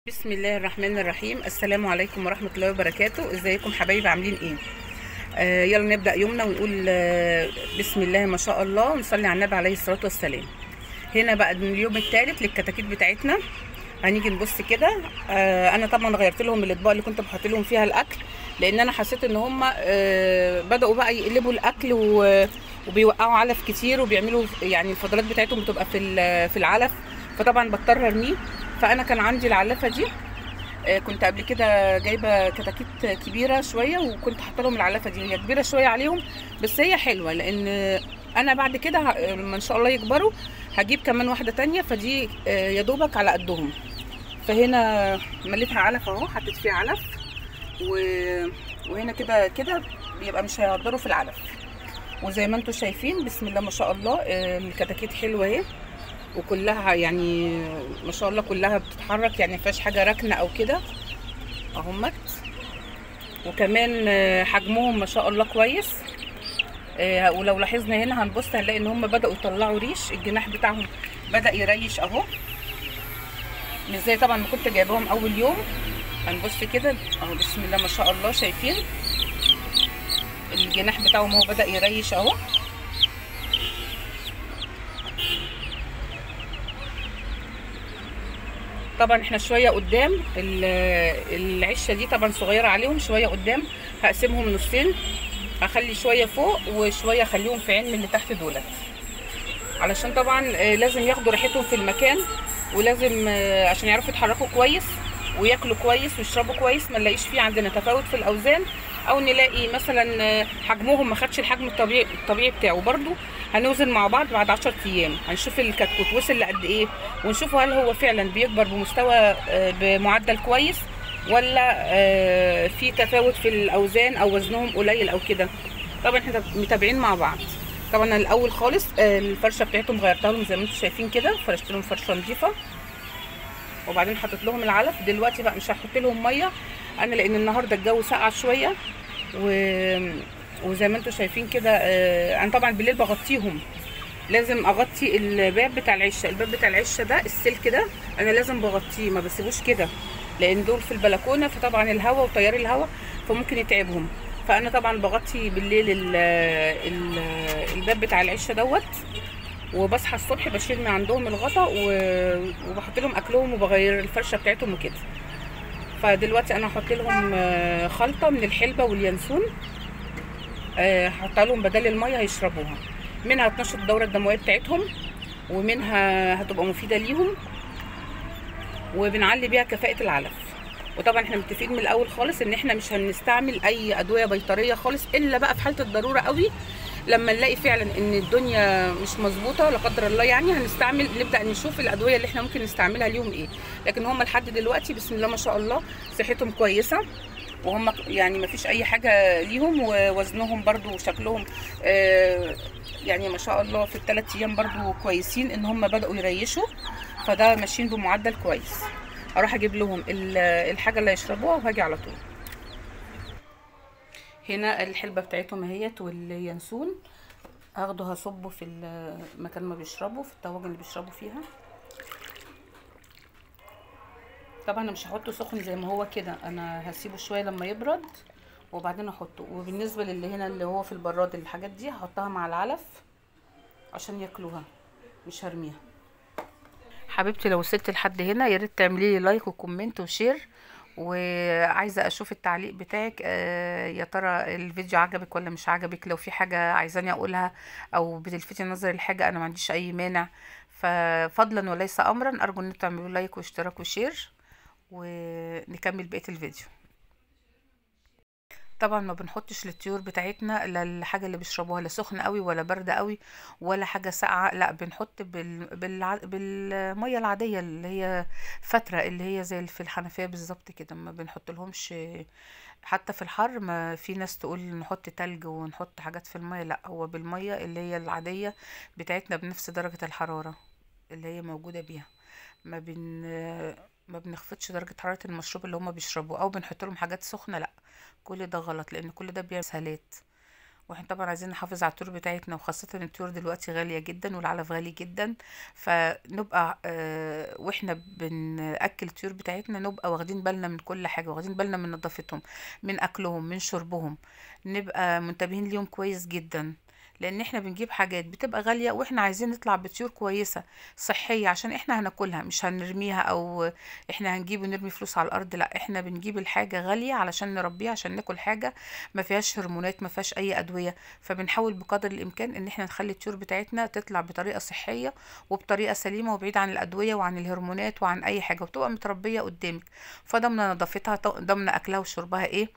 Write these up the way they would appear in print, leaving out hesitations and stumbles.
بسم الله الرحمن الرحيم. السلام عليكم ورحمة الله وبركاته. ازيكم حبايبي، عاملين ايه؟ يلا نبدأ يومنا ونقول بسم الله ما شاء الله ونصلي على النبي عليه الصلاة والسلام. هنا بقى من اليوم الثالث للكتاكيت بتاعتنا. هنيجي نبص كده. انا طبعا غيرت لهم الاطباق اللي كنت بحط لهم فيها الاكل، لان انا حسيت ان هم بدأوا بقى يقلبوا الاكل وبيوقعوا علف كتير، وبيعملوا يعني الفضلات بتاعتهم بتبقى في العلف، فطبعا بضطر ارميه. فانا كان عندي العلفه دي، كنت قبل كده جايبه كتاكيت كبيره شويه، وكنت حاطه لهم العلفه دي. هي كبيره شويه عليهم بس هي حلوه، لان انا بعد كده لما ان شاء الله يكبروا هجيب كمان واحده تانية، فدي يا دوبك على قدهم. فهنا مليتها علف اهو، حطيت فيها علف وهنا كده كده بيبقى مش هيقدروا في العلف. وزي ما انتم شايفين بسم الله ما شاء الله الكتاكيت حلوه اهي، وكلها يعني ما شاء الله كلها بتتحرك، يعني مفيهاش حاجه ركنه او كده اهمت. وكمان حجمهم ما شاء الله كويس. ولو لاحظنا هنا هنبص هنلاقي ان هم بداوا يطلعوا ريش، الجناح بتاعهم بدا يريش اهو، مش زي طبعا ما كنت جايباهم اول يوم. هنبص كده اهو بسم الله ما شاء الله، شايفين الجناح بتاعهم هو بدا يريش اهو. طبعا احنا شويه قدام العشه دي طبعا صغيره عليهم، شويه قدام هقسمهم نصين، هخلي شويه فوق وشويه اخليهم في عين من اللي تحت دولت، علشان طبعا لازم ياخدوا راحتهم في المكان، ولازم عشان يعرفوا يتحركوا كويس وياكلوا كويس ويشربوا كويس، ما نلاقيش فيه عندنا تفاوت في الاوزان، او نلاقي مثلا حجمهم ما خدش الحجم الطبيعي بتاعه. برده هنوزن مع بعض بعد 10 ايام، هنشوف الكتكوت وصل لقد ايه، ونشوف هل هو فعلا بيكبر بمستوى بمعدل كويس، ولا في تفاوت في الاوزان او وزنهم قليل او كده. طبعا احنا متابعين مع بعض. طبعا الاول خالص الفرشه بتاعتهم غيرتها لهم زي ما انتم شايفين كده، فرشت لهم فرشه نظيفه، وبعدين حطيت لهم العلف. دلوقتي بقى مش هحط لهم ميه انا، لان النهارده الجو ساقع شويه، وزي ما انتم شايفين كده انا طبعا بالليل بغطيهم، لازم اغطي الباب بتاع العشه. الباب بتاع العشه ده السلك ده انا لازم بغطيه، ما بسيبوش كده، لان دول في البلكونه، فطبعا الهواء وتيار الهواء فممكن يتعبهم. فانا طبعا بغطي بالليل الباب بتاع العشه دوت، وبصحى الصبح بشيل من عندهم الغطا وبحط لهم اكلهم وبغير الفرشه بتاعتهم وكده. فدلوقتي انا هحط لهم خلطه من الحلبه واليانسون، هحطها لهم بدل الميه هيشربوها، منها هتنشط الدوره الدمويه بتاعتهم، ومنها هتبقى مفيده ليهم، وبنعلي بيها كفاءه العلف. وطبعا احنا متفقين من الاول خالص ان احنا مش هنستعمل اي ادويه بيطريه خالص، الا بقى في حاله الضروره قوي، لما نلاقي فعلا ان الدنيا مش مظبوطه لا قدر الله، يعني هنستعمل، نبدا نشوف الادويه اللي احنا ممكن نستعملها ليهم ايه. لكن هم لحد دلوقتي بسم الله ما شاء الله صحتهم كويسه، وهم يعني ما فيش اي حاجه ليهم، ووزنهم برضو وشكلهم يعني ما شاء الله في ال3 ايام برضو كويسين، ان هم بداوا يريشوا، فده ماشيين بمعدل كويس. هروح اجيب لهم الحاجه اللي هيشربوها وهاجي على طول. هنا الحلبه بتاعتهم اهيت واليانسون، هاخده هصبه في المكان ما بيشربوا، في الطواجن اللي بيشربوا فيها. طبعا انا مش هحطه سخن زي ما هو كده، انا هسيبه شويه لما يبرد وبعدين احطه. وبالنسبه للي هنا اللي هو في البراد، الحاجات دي هحطها مع العلف عشان ياكلوها، مش هرميها. حبيبتي لو وصلت لحد هنا يا ريت تعملي لي لايك وكومنت وشير، وعايزه اشوف التعليق بتاعك. يا ترى الفيديو عجبك ولا مش عجبك؟ لو في حاجه عايزاني اقولها او بتلفتي نظري لحاجه انا ما عنديش اي مانع، ففضلا وليس امرا ارجو ان تعملوا لايك واشتراك وشير، ونكمل بقيه الفيديو. طبعا ما بنحطش للطيور بتاعتنا لا الحاجه اللي بيشربوها لا سخنه قوي ولا بارده قوي ولا حاجه ساقعه، لا بنحط بالميه العاديه اللي هي فتره، اللي هي زي في الحنفيه بالظبط كده. ما بنحط لهمش حتى في الحر، ما في ناس تقول نحط تلج ونحط حاجات في الميه، لا هو بالميه اللي هي العاديه بتاعتنا بنفس درجه الحراره اللي هي موجوده بيها. ما بن ما بنخفضش درجة حرارة المشروب اللي هما بيشربوه او بنحط لهم حاجات سخنة، لا كل ده غلط، لان كل ده بيعمل اسهالات واحنا طبعا عايزين نحافظ على الطيور بتاعتنا، وخاصة الطيور دلوقتي غالية جدا والعلف غالي جدا. فنبقى واحنا بنأكل الطيور بتاعتنا نبقى واخدين بالنا من كل حاجة، واخدين بالنا من نظافتهم، من أكلهم، من شربهم، نبقى منتبهين ليهم كويس جدا. لان احنا بنجيب حاجات بتبقى غالية، واحنا عايزين نطلع بطيور كويسة صحية عشان احنا هناكلها، مش هنرميها او احنا هنجيب ونرمي فلوس على الارض. لا، احنا بنجيب الحاجة غالية علشان نربيها، عشان ناكل حاجة ما فيهاش هرمونات، ما فيهاش اي ادوية. فبنحاول بقدر الامكان ان احنا نخلي الطيور بتاعتنا تطلع بطريقة صحية وبطريقة سليمة، وبعيد عن الادوية وعن الهرمونات وعن اي حاجة، وتبقى متربية قدامك. فضمن نظافتها، ضمن اكلها وشربها ايه،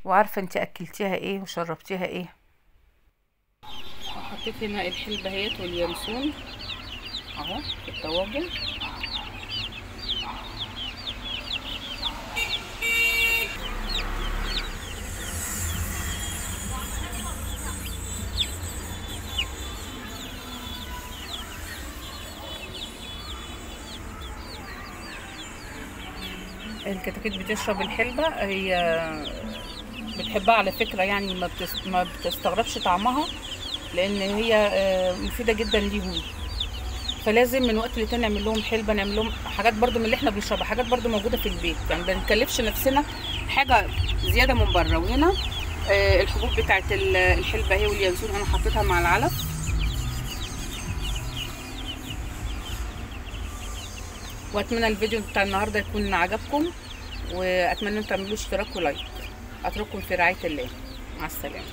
وعارفة انت اكلتيها ايه وشربتيها ايه. حطيت هنا الحلبة اهيت واليانسون اهو في الطواجن. الكتاكيت بتشرب الحلبة، هي بتحبها على فكرة، يعني ما بتستغربش طعمها، لان هي مفيدة جدا ليهم. فلازم من وقت لتاني نعمل لهم حلبة، نعمل لهم حاجات برضو من اللي احنا بنشربها، حاجات برضو موجودة في البيت، يعني ما بنكلفش نفسنا حاجة زيادة من بره. وهنا الحبوب بتاعت الحلبة اهي واليانسون انا حطيتها مع العلف. واتمنى الفيديو بتاع النهارده يكون عجبكم، واتمنى ان تعملوا اشتراك ولايك. اترككم في رعاية الله، مع السلامة.